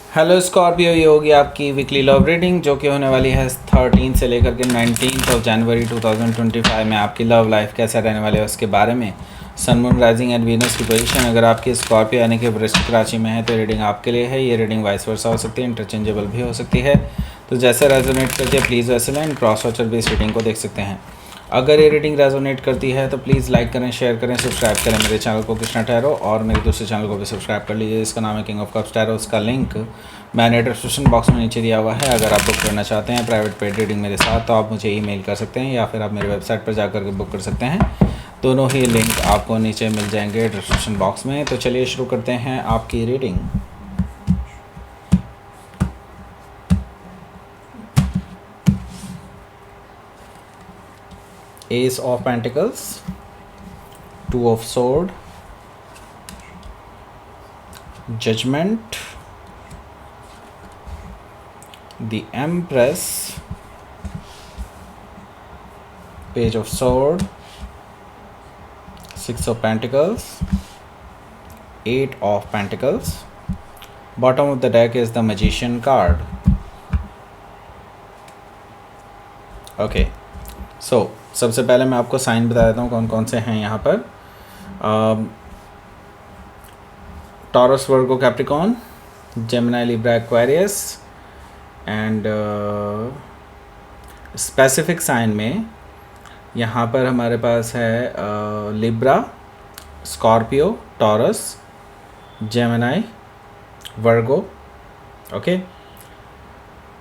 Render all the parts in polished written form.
Hello Scorpio, ये होगी आपकी वीकली लव रीडिंग जो कि होने वाली है 13 से लेकर के 19 जनवरी 2025 में। आपकी लव लाइफ कैसा रहने वाली है उसके बारे में। Sun moon rising and Venus की पोजीशन अगर आपकी स्कॉर्पियो यानी कि वृश्चिक राशि में है तो रीडिंग आपके लिए है। ये रीडिंग वाइस वर्सा हो सकती है, इंटरचेंजेबल भी हो सकती है। तो जैसे रेजोनेट करती है प्लीज़ वैसे लें। क्रॉस वॉचर भी इस रीडिंग को देख सकते हैं। अगर ये रीडिंग रेजोनेट करती है तो प्लीज़ लाइक करें, शेयर करें, सब्सक्राइब करें मेरे चैनल को कृष्णा टैरो, और मेरे दूसरे चैनल को भी सब्सक्राइब कर लीजिए। इसका नाम है किंग ऑफ कप्स टैरो। उसका लिंक मैंने डिस्क्रिप्शन बॉक्स में नीचे दिया हुआ है। अगर आप बुक करना चाहते हैं प्राइवेट पेड रीडिंग मेरे साथ तो आप मुझे ईमेल कर सकते हैं या फिर आप मेरी वेबसाइट पर जाकर के बुक कर सकते हैं। दोनों ही लिंक आपको नीचे मिल जाएंगे डिस्क्रिप्शन बॉक्स में। तो चलिए शुरू करते हैं आपकी reading. Ace of pentacles, two of sword, judgement, the Empress, Page of Sword, Six of Pentacles, Eight of Pentacles. Bottom of the deck is the Magician card. Okay, so सबसे पहले मैं आपको साइन बता देता हूँ कौन कौन से हैं यहाँ पर। Taurus, Virgo, Capricorn, Gemini, Libra, Aquarius and specific sign में यहाँ पर हमारे पास है Libra, Scorpio, Taurus, Gemini, Virgo. Okay,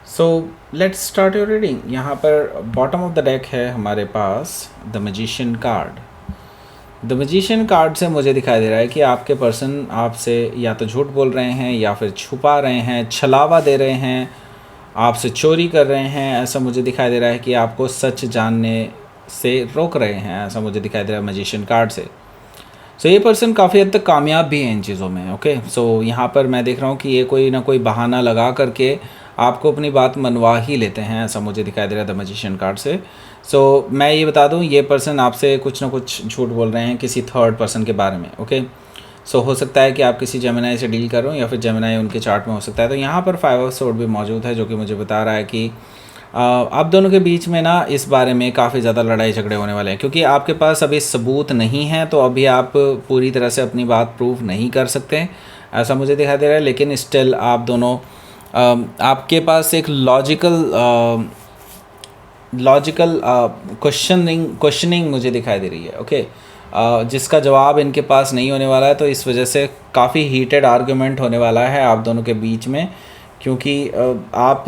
so let's start your reading. यहाँ पर बॉटम ऑफ द डेक है हमारे पास the magician card. The magician card से मुझे दिखाई दे रहा है कि आपके पर्सन आपसे या तो झूठ बोल रहे हैं या फिर छुपा रहे हैं, छलावा दे रहे हैं, आपसे चोरी कर रहे हैं। ऐसा मुझे दिखाई दे रहा है कि आपको सच जानने से रोक रहे हैं। ऐसा मुझे दिखाई दे रहा है मैजिशियन कार्ड से। सो ये पर्सन काफ़ी हद तक कामयाब भी है इन चीज़ों में। ओके, सो यहाँ पर मैं देख रहा हूँ कि ये कोई ना कोई बहाना लगा करके आपको अपनी बात मनवा ही लेते हैं। ऐसा मुझे दिखाई दे रहा है द मैजिशियन कार्ड से। सो मैं ये बता दूँ, ये पर्सन आपसे कुछ ना कुछ झूठ बोल रहे हैं किसी थर्ड पर्सन के बारे में। ओके, सो हो सकता है कि आप किसी जेमिनी से डील कर रहे हो या फिर जेमिनी उनके चार्ट में हो सकता है। तो यहाँ पर फाइव ऑफ सोर्ड भी मौजूद है जो कि मुझे बता रहा है कि आप दोनों के बीच में ना इस बारे में काफ़ी ज़्यादा लड़ाई झगड़े होने वाले हैं, क्योंकि आपके पास अभी सबूत नहीं है तो अभी आप पूरी तरह से अपनी बात प्रूव नहीं कर सकते। ऐसा मुझे दिखाई दे रहा है, लेकिन स्टिल आप दोनों आपके पास एक लॉजिकल क्वेश्चनिंग मुझे दिखाई दे रही है। ओके, जिसका जवाब इनके पास नहीं होने वाला है। तो इस वजह से काफ़ी हीटेड आर्गुमेंट होने वाला है आप दोनों के बीच में, क्योंकि आप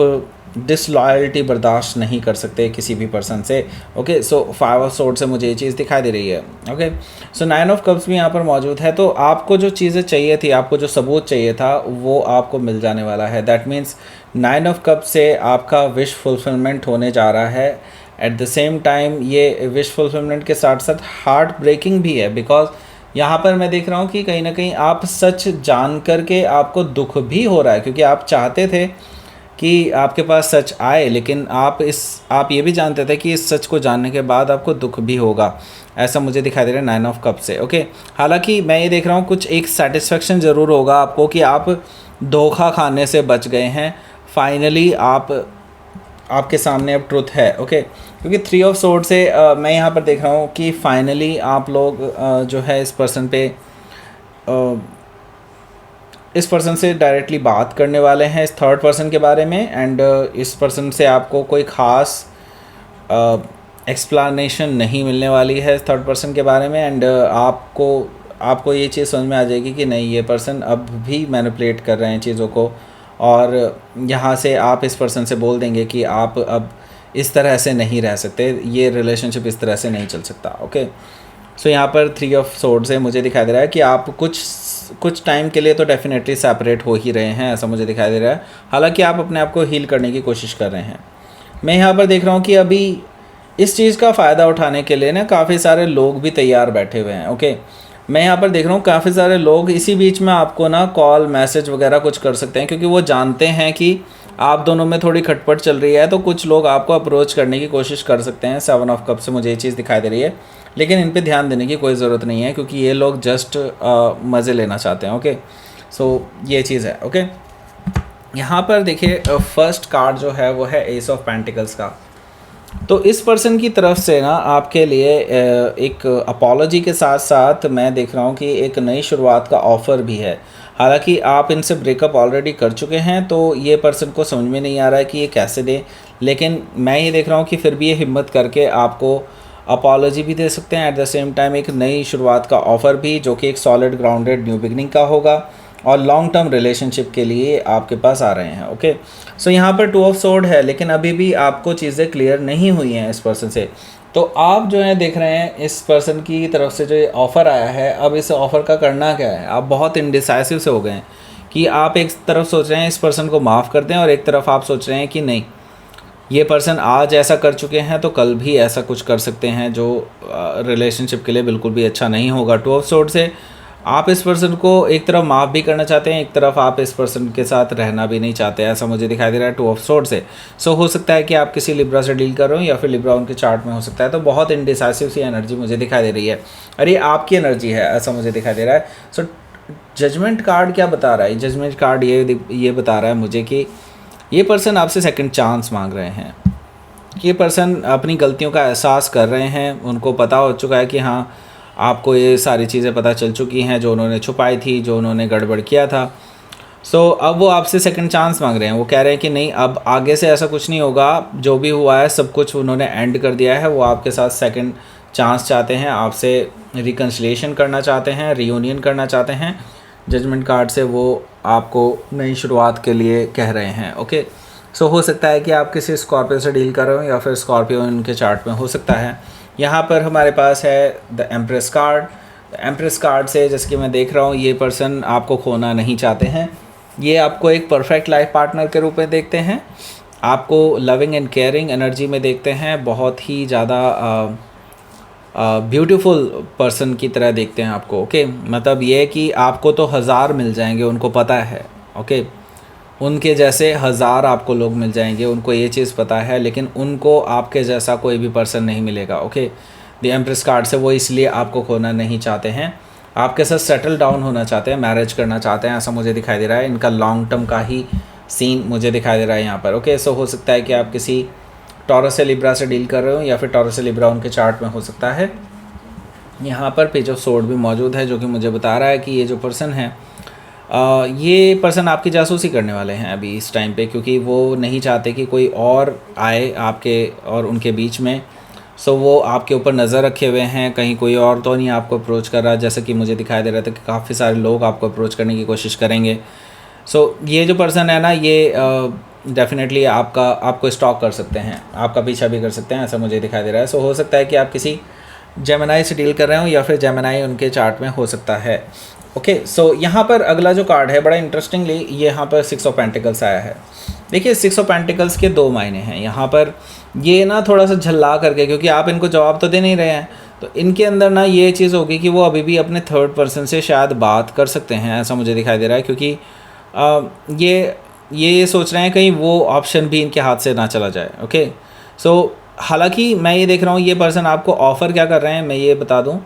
डिसलॉयल्टी बर्दाश्त नहीं कर सकते किसी भी पर्सन से। Okay, so five of sword से मुझे ये चीज़ दिखाई दे रही है। Okay, so nine of cups भी यहाँ पर मौजूद है। तो आपको जो चीज़ें चाहिए थी, आपको जो सबूत चाहिए था, वो आपको मिल जाने वाला है। That means nine of cup से आपका विश फुलफिलमेंट होने जा रहा है। एट द सेम टाइम ये विश फुलफिलमेंट के साथ साथ हार्ट ब्रेकिंग भी है, बिकॉज यहाँ पर मैं देख रहा हूँ कि कहीं ना कहीं आप सच जान करके आपको दुख भी हो रहा है, क्योंकि आप चाहते थे कि आपके पास सच आए, लेकिन आप ये भी जानते थे कि इस सच को जानने के बाद आपको दुख भी होगा। ऐसा मुझे दिखाई दे रहा है नाइन ऑफ कप से। ओके, हालांकि मैं ये देख रहा हूँ कुछ एक सेटिस्फेक्शन ज़रूर होगा आपको कि आप धोखा खाने से बच गए हैं। फाइनली आपके सामने अब ट्रुथ है। ओके, क्योंकि थ्री ऑफ सोर्ड से मैं यहाँ पर देख रहा हूँ कि फाइनली आप लोग जो है इस पर्सन से डायरेक्टली बात करने वाले हैं इस थर्ड पर्सन के बारे में। एंड इस पर्सन से आपको कोई ख़ास एक्सप्लेनेशन नहीं मिलने वाली है इस थर्ड पर्सन के बारे में। एंड आपको ये चीज़ समझ में आ जाएगी कि नहीं, ये पर्सन अब भी मैनिपुलेट कर रहे हैं चीज़ों को, और यहाँ से आप इस पर्सन से बोल देंगे कि आप अब इस तरह से नहीं रह सकते, ये रिलेशनशिप इस तरह से नहीं चल सकता। ओके, सो यहाँ पर थ्री ऑफ सोर्ड से मुझे दिखाई दे रहा है कि आप कुछ टाइम के लिए तो डेफिनेटली सेपरेट हो ही रहे हैं। ऐसा मुझे दिखाई दे रहा है, हालांकि आप अपने आप को हील करने की कोशिश कर रहे हैं। मैं यहाँ पर देख रहा हूँ कि अभी इस चीज़ का फ़ायदा उठाने के लिए ना काफ़ी सारे लोग भी तैयार बैठे हुए हैं। ओके, मैं यहाँ पर देख रहा हूँ काफ़ी सारे लोग इसी बीच में आपको ना कॉल मैसेज वगैरह कुछ कर सकते हैं, क्योंकि वो जानते हैं कि आप दोनों में थोड़ी खटपट चल रही है। तो कुछ लोग आपको अप्रोच करने की कोशिश कर सकते हैं। सेवन ऑफ कप से मुझे ये चीज़ दिखाई दे रही है, लेकिन इन पे ध्यान देने की कोई ज़रूरत नहीं है, क्योंकि ये लोग जस्ट मज़े लेना चाहते हैं। ओके, सो ये चीज़ है। ओके, यहाँ पर देखिए फर्स्ट कार्ड जो है वो है एस ऑफ पेंटिकल्स का। तो इस पर्सन की तरफ से ना आपके लिए एक अपॉलॉजी के साथ साथ मैं देख रहा हूँ कि एक नई शुरुआत का ऑफ़र भी है। हालांकि आप इनसे ब्रेकअप ऑलरेडी कर चुके हैं, तो ये पर्सन को समझ में नहीं आ रहा है कि ये कैसे दे, लेकिन मैं ये देख रहा हूँ कि फिर भी ये हिम्मत करके आपको अपॉलॉजी भी दे सकते हैं, एट द सेम टाइम एक नई शुरुआत का ऑफ़र भी, जो कि एक सॉलिड ग्राउंडेड न्यू बिगनिंग का होगा और लॉन्ग टर्म रिलेशनशिप के लिए आपके पास आ रहे हैं। ओके, सो यहाँ पर 2 ऑफ सोर्ड है, लेकिन अभी भी आपको चीज़ें क्लियर नहीं हुई हैं इस पर्सन से। तो आप जो है देख रहे हैं इस पर्सन की तरफ से जो ये ऑफ़र आया है, अब इस ऑफ़र का करना क्या है। आप बहुत इनडिसाइसिव से हो गए हैं कि आप एक तरफ सोच रहे हैं इस पर्सन को माफ़ कर दें, और एक तरफ आप सोच रहे हैं कि नहीं, ये पर्सन आज ऐसा कर चुके हैं तो कल भी ऐसा कुछ कर सकते हैं जो रिलेशनशिप के लिए बिल्कुल भी अच्छा नहीं होगा। 2 ऑफ सोर्ड से आप इस पर्सन को एक तरफ माफ़ भी करना चाहते हैं, एक तरफ आप इस पर्सन के साथ रहना भी नहीं चाहते, ऐसा मुझे दिखाई दे रहा है 2 ऑफ सोर्ड से। सो हो सकता है कि आप किसी लिब्रा से डील कर रहे हो, या फिर लिब्रा उनके चार्ट में हो सकता है। तो बहुत इनडिसाइसिव सी एनर्जी मुझे दिखाई दे रही है, और ये आपकी एनर्जी है ऐसा मुझे दिखाई दे रहा है। सो जजमेंट कार्ड क्या बता रहा है? जजमेंट कार्ड ये बता रहा है मुझे कि ये पर्सन आपसे सेकंड चांस मांग रहे हैं। ये पर्सन अपनी गलतियों का एहसास कर रहे हैं, उनको पता हो चुका है कि हाँ, आपको ये सारी चीज़ें पता चल चुकी हैं जो उन्होंने छुपाई थी, जो उन्होंने गड़बड़ किया था। सो अब वो आपसे सेकंड चांस मांग रहे हैं। वो कह रहे हैं कि नहीं, अब आगे से ऐसा कुछ नहीं होगा, जो भी हुआ है सब कुछ उन्होंने एंड कर दिया है। वो आपके साथ सेकंड चांस चाहते हैं, आपसे रिकन्सिलिएशन करना चाहते हैं, रियूनियन करना चाहते हैं। जजमेंट कार्ड से वो आपको नई शुरुआत के लिए कह रहे हैं। ओके, सो हो सकता है कि आप किसी स्कॉर्पियो से डील कर रहे हो, या फिर स्कॉर्पियो उनके चार्ट में हो सकता है। यहाँ पर हमारे पास है the empress card. The empress card से जैसे कि मैं देख रहा हूँ, ये पर्सन आपको खोना नहीं चाहते हैं। ये आपको एक परफेक्ट लाइफ पार्टनर के रूप में देखते हैं, आपको लविंग एंड केयरिंग एनर्जी में देखते हैं, बहुत ही ज़्यादा ब्यूटीफुल पर्सन की तरह देखते हैं आपको। ओके, मतलब ये कि आपको तो हज़ार मिल जाएंगे, उनको पता है। ओके, उनके जैसे हज़ार आपको लोग मिल जाएंगे, उनको ये चीज़ पता है, लेकिन उनको आपके जैसा कोई भी पर्सन नहीं मिलेगा। ओके, द एम्प्रेस कार्ड से वो इसलिए आपको खोना नहीं चाहते हैं, आपके साथ सेटल डाउन होना चाहते हैं, मैरिज करना चाहते हैं, ऐसा मुझे दिखाई दे रहा है। इनका लॉन्ग टर्म का ही सीन मुझे दिखाई दे रहा है यहाँ पर। ओके, सो हो सकता है कि आप किसी टॉरस से लिब्रा से डील कर रहे हो, या फिर टॉरस से लिब्रा उनके चार्ट में हो सकता है। यहाँ पर पेज ऑफ सोर्ड भी मौजूद है, जो कि मुझे बता रहा है कि ये जो पर्सन है, ये पर्सन आपकी जासूसी करने वाले हैं अभी इस टाइम पे, क्योंकि वो नहीं चाहते कि कोई और आए आपके और उनके बीच में। सो वो आपके ऊपर नज़र रखे हुए हैं, कहीं कोई और तो नहीं आपको अप्रोच कर रहा, जैसे कि मुझे दिखाई दे रहा था कि काफ़ी सारे लोग आपको अप्रोच करने की कोशिश करेंगे। सो ये जो पर्सन है ना, ये डेफिनेटली आपको स्टॉक कर सकते हैं, आपका पीछा भी कर सकते हैं, ऐसा मुझे दिखाई दे रहा है। सो हो सकता है कि आप किसी जेमिनाई से डील कर रहे हो, या फिर जेमिनाई उनके चार्ट में हो सकता है। ओके, सो यहाँ पर अगला जो कार्ड है, बड़ा इंटरेस्टिंगली ये यहाँ पर 6 ऑफ पेंटिकल्स आया है। देखिए 6 ऑफ पेंटिकल्स के 2 मायने हैं यहाँ पर। ये ना थोड़ा सा झल्ला करके, क्योंकि आप इनको जवाब तो दे नहीं रहे हैं, तो इनके अंदर ना ये चीज़ होगी कि वो अभी भी अपने थर्ड पर्सन से शायद बात कर सकते हैं, ऐसा मुझे दिखाई दे रहा है। क्योंकि ये सोच रहे हैं कहीं वो ऑप्शन भी इनके हाथ से ना चला जाए। ओके, सो हालांकि मैं ये देख रहा हूँ ये पर्सन आपको ऑफ़र क्या कर रहे हैं, मैं ये बता दूँ,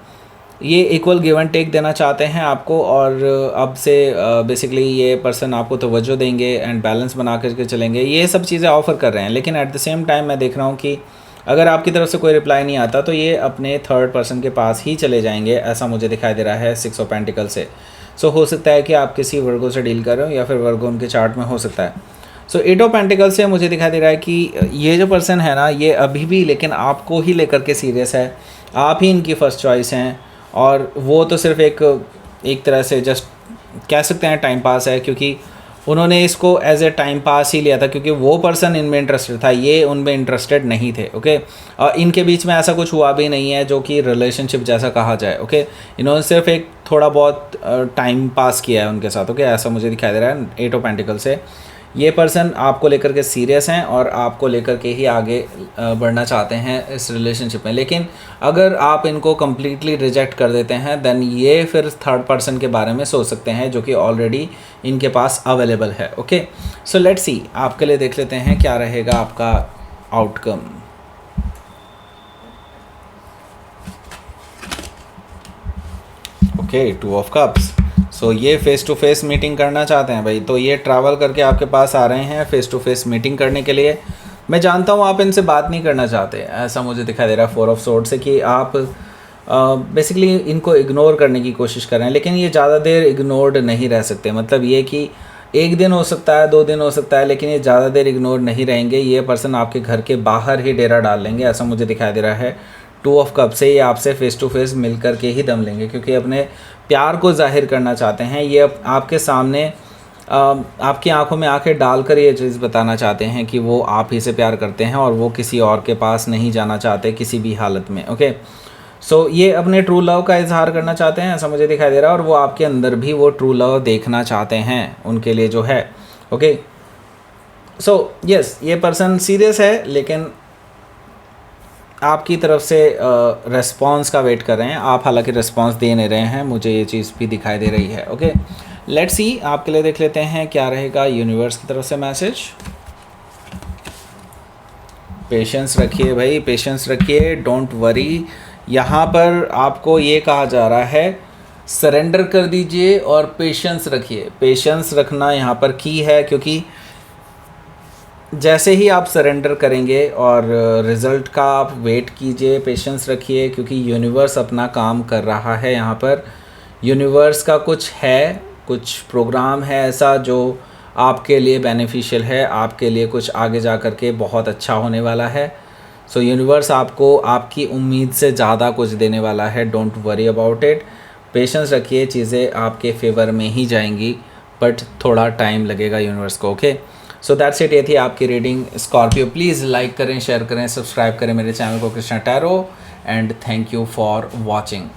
ये इक्वल गिव एंड टेक देना चाहते हैं आपको, और अब से बेसिकली ये पर्सन आपको तवज्जो देंगे एंड बैलेंस बना करके चलेंगे, ये सब चीज़ें ऑफ़र कर रहे हैं। लेकिन एट द सेम टाइम मैं देख रहा हूँ कि अगर आपकी तरफ से कोई रिप्लाई नहीं आता, तो ये अपने थर्ड पर्सन के पास ही चले जाएंगे, ऐसा मुझे दिखाई दे रहा है 6 ऑफ पेंटिकल से। सो हो सकता है कि आप किसी वर्गो से डील कर रहे हो, या फिर वर्गो उनके चार्ट में हो सकता है। सो 8 ऑफ पेंटिकल से मुझे दिखाई दे रहा है कि ये जो पर्सन है ना, ये अभी भी लेकिन आपको ही लेकर के सीरियस है, आप ही इनकी फ़र्स्ट चॉइस हैं, और वो तो सिर्फ एक तरह से जस्ट कह सकते हैं टाइम पास है, क्योंकि उन्होंने इसको एज ए टाइम पास ही लिया था, क्योंकि वो पर्सन इनमें इंटरेस्टेड था, ये उनमें इंटरेस्टेड नहीं थे। ओके, और इनके बीच में ऐसा कुछ हुआ भी नहीं है जो कि रिलेशनशिप जैसा कहा जाए। ओके, इन्होंने सिर्फ एक थोड़ा बहुत टाइम पास किया है उनके साथ। ओके, ऐसा मुझे दिखाई दे रहा है 8 ऑफ पेंटिकल से। ये पर्सन आपको लेकर के सीरियस हैं, और आपको लेकर के ही आगे बढ़ना चाहते हैं इस रिलेशनशिप में। लेकिन अगर आप इनको कम्प्लीटली रिजेक्ट कर देते हैं, देन ये फिर थर्ड पर्सन के बारे में सोच सकते हैं, जो कि ऑलरेडी इनके पास अवेलेबल है। ओके, सो लेट्स सी, आपके लिए देख लेते हैं क्या रहेगा आपका outcome. Okay, 2 of cups. So ये फ़ेस टू फेस मीटिंग करना चाहते हैं भाई, तो ये ट्रैवल करके आपके पास आ रहे हैं फ़ेस टू फेस मीटिंग करने के लिए। मैं जानता हूँ आप इनसे बात नहीं करना चाहते, ऐसा मुझे दिखाई दे रहा है 4 ऑफ सोर्ड से, कि आप बेसिकली इनको इग्नोर करने की कोशिश कर रहे हैं। लेकिन ये ज़्यादा देर इग्नोर्ड नहीं रह सकते, मतलब ये कि 1 दिन हो सकता है, 2 दिन हो सकता है, लेकिन ये ज़्यादा देर इग्नोर नहीं रहेंगे। ये पर्सन आपके घर के बाहर ही डेरा डाल लेंगे, ऐसा मुझे दिखाई दे रहा है 2 ऑफ कप से। ये आपसे फ़ेस टू फेस मिल कर के ही दम लेंगे, क्योंकि अपने प्यार को जाहिर करना चाहते हैं। ये आपके सामने आपकी आंखों में आंखें डालकर ये चीज़ बताना चाहते हैं कि वो आप ही से प्यार करते हैं और वो किसी और के पास नहीं जाना चाहते किसी भी हालत में। ओके, सो ये अपने ट्रू लव का इजहार करना चाहते हैं, ऐसा मुझे दिखाई दे रहा है, और वो आपके अंदर भी वो ट्रू लव देखना चाहते हैं उनके लिए जो है। ओके, सो यस, ये पर्सन सीरियस है, लेकिन आपकी तरफ से रिस्पॉन्स का वेट कर रहे हैं आप, हालांकि रिस्पॉन्स दे नहीं रहे हैं, मुझे ये चीज़ भी दिखाई दे रही है। ओके, लेट्स सी, आपके लिए देख लेते हैं क्या रहेगा यूनिवर्स की तरफ से मैसेज। पेशेंस रखिए भाई, पेशेंस रखिए, डोंट वरी। यहाँ पर आपको ये कहा जा रहा है सरेंडर कर दीजिए और पेशेंस रखिए। पेशेंस रखना यहाँ पर की है, क्योंकि जैसे ही आप सरेंडर करेंगे और रिज़ल्ट का आप वेट कीजिए, पेशेंस रखिए, क्योंकि यूनिवर्स अपना काम कर रहा है। यहाँ पर यूनिवर्स का कुछ है, कुछ प्रोग्राम है ऐसा जो आपके लिए बेनिफिशियल है, आपके लिए कुछ आगे जा कर के बहुत अच्छा होने वाला है। सो यूनिवर्स आपको आपकी उम्मीद से ज़्यादा कुछ देने वाला है, don't worry about it. Patience रखिए, चीज़ें आपके फेवर में ही जाएंगी, बट थोड़ा टाइम लगेगा यूनिवर्स को। Okay, so that's it. ये थी आपकी रीडिंग स्कॉर्पियो। प्लीज़ लाइक करें, शेयर करें, सब्सक्राइब करें मेरे चैनल को Krishna tarot, and thank you for watching.